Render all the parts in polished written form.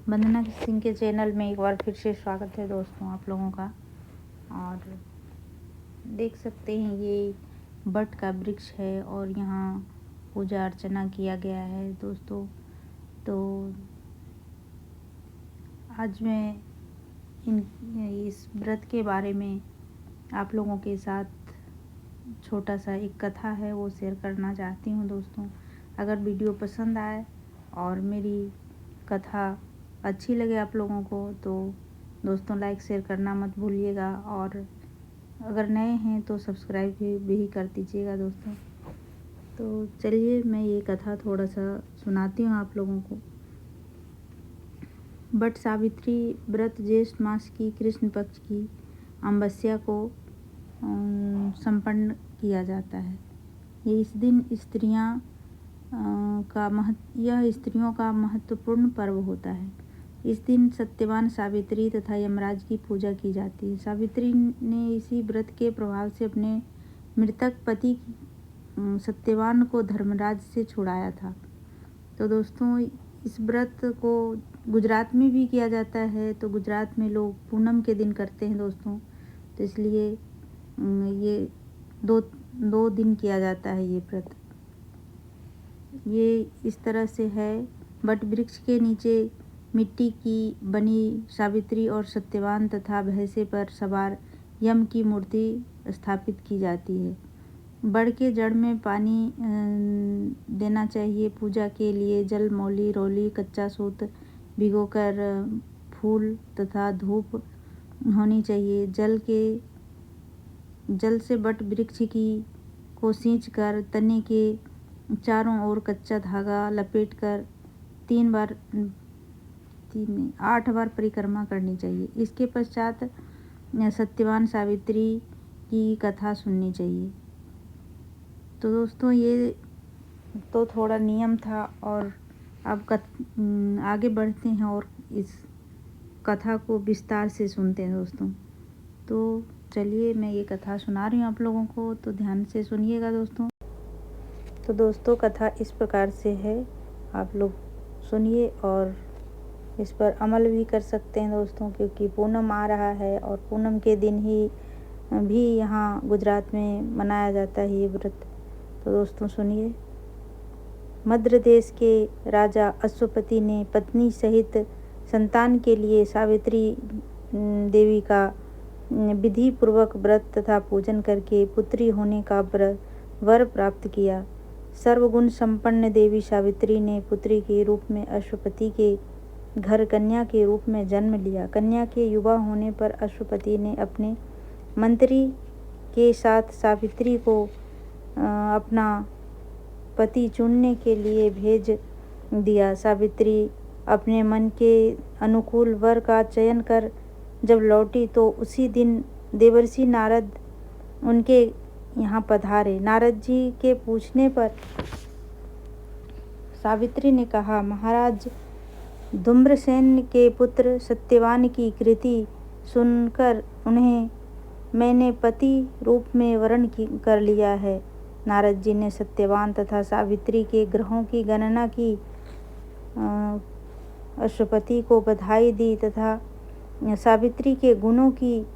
वंदना सिंह के चैनल में एक बार फिर से स्वागत है दोस्तों आप लोगों का। और देख सकते हैं ये बट का वृक्ष है और यहाँ पूजा अर्चना किया गया है दोस्तों। तो आज मैं इस व्रत के बारे में आप लोगों के साथ छोटा सा एक कथा है वो शेयर करना चाहती हूँ दोस्तों। अगर वीडियो पसंद आए और मेरी कथा अच्छी लगे आप लोगों को तो दोस्तों लाइक शेयर करना मत भूलिएगा, और अगर नए हैं तो सब्सक्राइब भी कर दीजिएगा दोस्तों। तो चलिए मैं ये कथा थोड़ा सा सुनाती हूँ आप लोगों को। बट सावित्री व्रत ज्येष्ठ मास की कृष्ण पक्ष की अमावस्या को संपन्न किया जाता है। ये इस दिन यह स्त्रियों का महत्वपूर्ण पर्व होता है। इस दिन सत्यवान सावित्री तथा यमराज की पूजा की जाती है। सावित्री ने इसी व्रत के प्रभाव से अपने मृतक पति सत्यवान को धर्मराज से छुड़ाया था। तो दोस्तों इस व्रत को गुजरात में भी किया जाता है। तो गुजरात में लोग पूनम के दिन करते हैं दोस्तों, तो इसलिए ये दो दिन किया जाता है ये व्रत। ये इस तरह से है। बट वृक्ष के नीचे मिट्टी की बनी सावित्री और सत्यवान तथा भैंसे पर सवार यम की मूर्ति स्थापित की जाती है। बड़ के जड़ में पानी देना चाहिए। पूजा के लिए जल, मौली, रोली, कच्चा सूत भिगोकर फूल तथा धूप होनी चाहिए। जल से बट वृक्ष को सींचकर तने के चारों ओर कच्चा धागा लपेटकर 8 बार परिक्रमा करनी चाहिए। इसके पश्चात सत्यवान सावित्री की कथा सुननी चाहिए। तो दोस्तों ये तो थोड़ा नियम था, और अब आगे बढ़ते हैं और इस कथा को विस्तार से सुनते हैं दोस्तों। तो चलिए मैं ये कथा सुना रही हूँ आप लोगों को, तो ध्यान से सुनिएगा दोस्तों। तो दोस्तों कथा इस प्रकार से है, आप लोग सुनिए और इस पर अमल भी कर सकते हैं दोस्तों, क्योंकि पूनम आ रहा है और पूनम के दिन ही भी यहाँ गुजरात में मनाया जाता है ये व्रत। तो दोस्तों सुनिए। मध्य देश के राजा अश्वपति ने पत्नी सहित संतान के लिए सावित्री देवी का विधि पूर्वक व्रत तथा पूजन करके पुत्री होने का वर प्राप्त किया। सर्वगुण संपन्न देवी सावित्री ने पुत्री के रूप में अश्वपति के घर कन्या के रूप में जन्म लिया। कन्या के युवा होने पर अश्वपति ने अपने मंत्री के साथ सावित्री को अपना पति चुनने के लिए भेज दिया। सावित्री अपने मन के अनुकूल वर का चयन कर जब लौटी तो उसी दिन देवर्षि नारद उनके यहाँ पधारे। नारद जी के पूछने पर सावित्री ने कहा, महाराज, धूम्रसेन के पुत्र सत्यवान की कृति सुनकर उन्हें मैंने पति रूप में वरण कर लिया है। नारद जी ने सत्यवान तथा सावित्री के ग्रहों की गणना की, अश्वपति को बधाई दी तथा सावित्री के गुणों की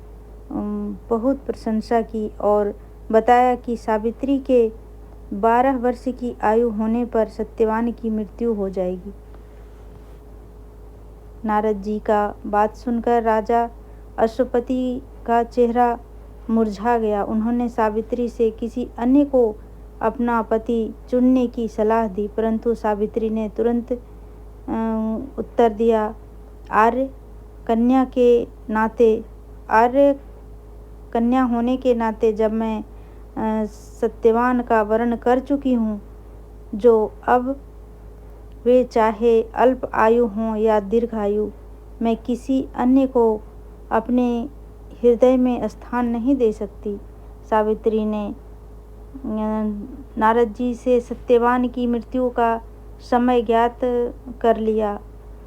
बहुत प्रशंसा की और बताया कि सावित्री के 12 वर्ष की आयु होने पर सत्यवान की मृत्यु हो जाएगी। नारद जी का बात सुनकर राजा अश्वपति का चेहरा मुरझा गया। उन्होंने सावित्री से किसी अन्य को अपना पति चुनने की सलाह दी, परंतु सावित्री ने तुरंत उत्तर दिया, आर्य कन्या होने के नाते जब मैं सत्यवान का वर्ण कर चुकी हूँ, जो अब वे चाहे अल्प आयु हों या दीर्घ आयु, मैं किसी अन्य को अपने हृदय में स्थान नहीं दे सकती। सावित्री ने नारद जी से सत्यवान की मृत्यु का समय ज्ञात कर लिया।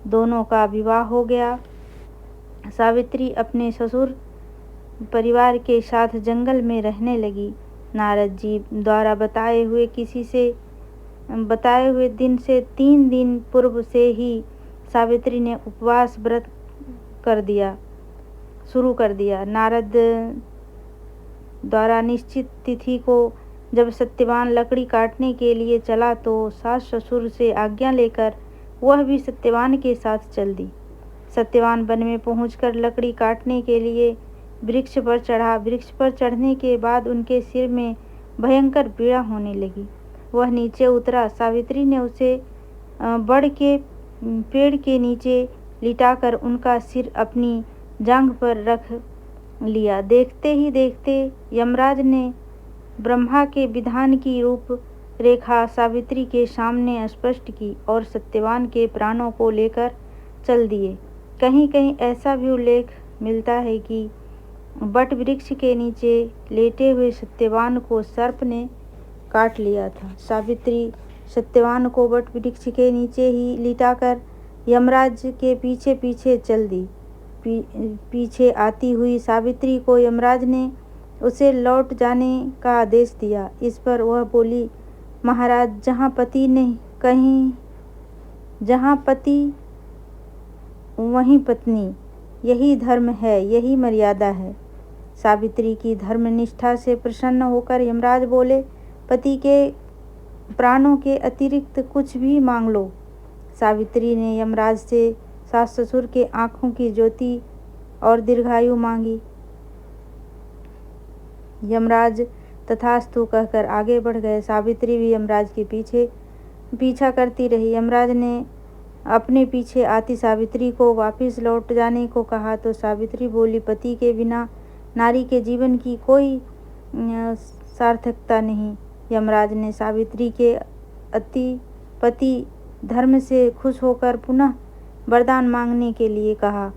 दोनों का विवाह हो गया। सावित्री अपने ससुर परिवार के साथ जंगल में रहने लगी। नारद जी द्वारा बताए हुए दिन से 3 दिन पूर्व से ही सावित्री ने उपवास व्रत शुरू कर दिया। नारद द्वारा निश्चित तिथि को जब सत्यवान लकड़ी काटने के लिए चला तो सास ससुर से आज्ञा लेकर वह भी सत्यवान के साथ चल दी। सत्यवान वन में पहुंचकर लकड़ी काटने के लिए वृक्ष पर चढ़ा। वृक्ष पर चढ़ने के बाद उनके सिर में भयंकर पीड़ा होने लगी। वह नीचे उतरा। सावित्री ने उसे बड़ के पेड़ के नीचे लिटाकर उनका सिर अपनी जांघ पर रख लिया। देखते ही देखते यमराज ने ब्रह्मा के विधान की रूप रेखा सावित्री के सामने स्पष्ट की और सत्यवान के प्राणों को लेकर चल दिए। कहीं कहीं ऐसा भी उल्लेख मिलता है कि बट वृक्ष के नीचे लेटे हुए सत्यवान को सर्प ने काट लिया था। सावित्री सत्यवान को बट वृक्ष के नीचे ही लिटाकर यमराज के पीछे पीछे चल दी। पीछे आती हुई सावित्री को यमराज ने उसे लौट जाने का आदेश दिया। इस पर वह बोली, महाराज, जहाँ पति वहीं पत्नी, यही धर्म है, यही मर्यादा है। सावित्री की धर्मनिष्ठा से प्रसन्न होकर यमराज बोले, पति के प्राणों के अतिरिक्त कुछ भी मांग लो। सावित्री ने यमराज से सास ससुर के आँखों की ज्योति और दीर्घायु मांगी। यमराज तथास्तु कहकर आगे बढ़ गए। सावित्री भी यमराज के पीछा करती रही। यमराज ने अपने पीछे आती सावित्री को वापस लौट जाने को कहा तो सावित्री बोली, पति के बिना नारी के जीवन की कोई सार्थकता नहीं। यमराज ने सावित्री के पति धर्म से खुश होकर पुनः वरदान मांगने के लिए कहा।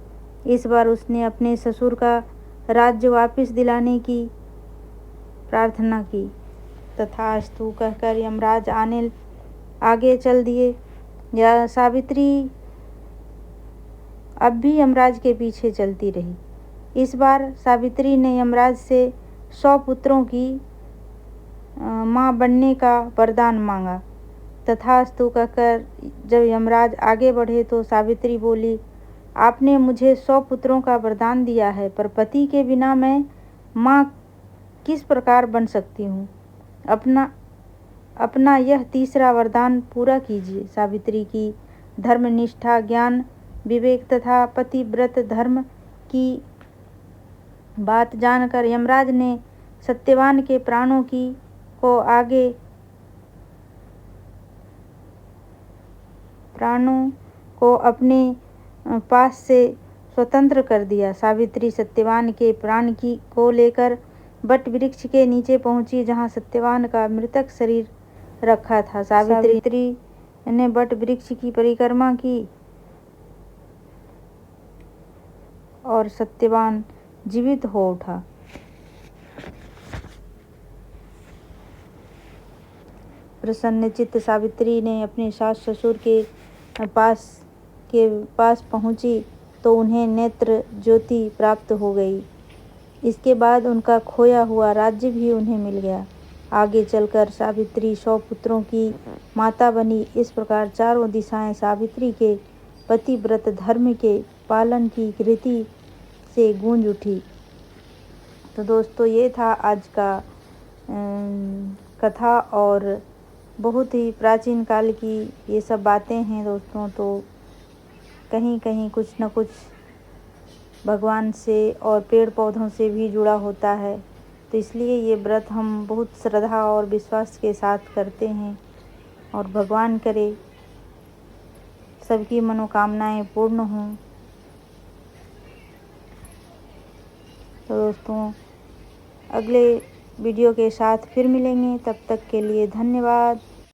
इस बार उसने अपने ससुर का राज्य वापस दिलाने की प्रार्थना की। तथास्तु कहकर यमराज आगे चल दिए। या सावित्री अब भी यमराज के पीछे चलती रही। इस बार सावित्री ने यमराज से 100 पुत्रों की माँ बनने का वरदान मांगा। तथास्तु कहकर जब यमराज आगे बढ़े तो सावित्री बोली, आपने मुझे 100 पुत्रों का वरदान दिया है, पर पति के बिना मैं माँ किस प्रकार बन सकती हूँ? अपना यह तीसरा वरदान पूरा कीजिए। सावित्री की धर्मनिष्ठा, ज्ञान, विवेक तथा पतिव्रत धर्म की बात जानकर यमराज ने सत्यवान के प्राणों को अपने पास से स्वतंत्र कर दिया। सावित्री सत्यवान के प्राण को लेकर बट वृक्ष के नीचे पहुंची, जहां सत्यवान का मृतक शरीर रखा था। सावित्री ने बट वृक्ष की परिक्रमा की और सत्यवान जीवित हो उठा। प्रसन्नचित्त सावित्री ने अपने सास ससुर के पास पहुंची तो उन्हें नेत्र ज्योति प्राप्त हो गई। इसके बाद उनका खोया हुआ राज्य भी उन्हें मिल गया। आगे चलकर सावित्री 100 पुत्रों की माता बनी। इस प्रकार चारों दिशाएं सावित्री के पतिव्रत धर्म के पालन की कृति से गूंज उठी। तो दोस्तों, ये था आज का कथा और बहुत ही प्राचीन काल की ये सब बातें हैं दोस्तों। तो कहीं कहीं कुछ न कुछ भगवान से और पेड़ पौधों से भी जुड़ा होता है। तो इसलिए ये व्रत हम बहुत श्रद्धा और विश्वास के साथ करते हैं और भगवान करे सबकी मनोकामनाएं पूर्ण हों। तो दोस्तों, अगले वीडियो के साथ फिर मिलेंगे। तब तक के लिए धन्यवाद।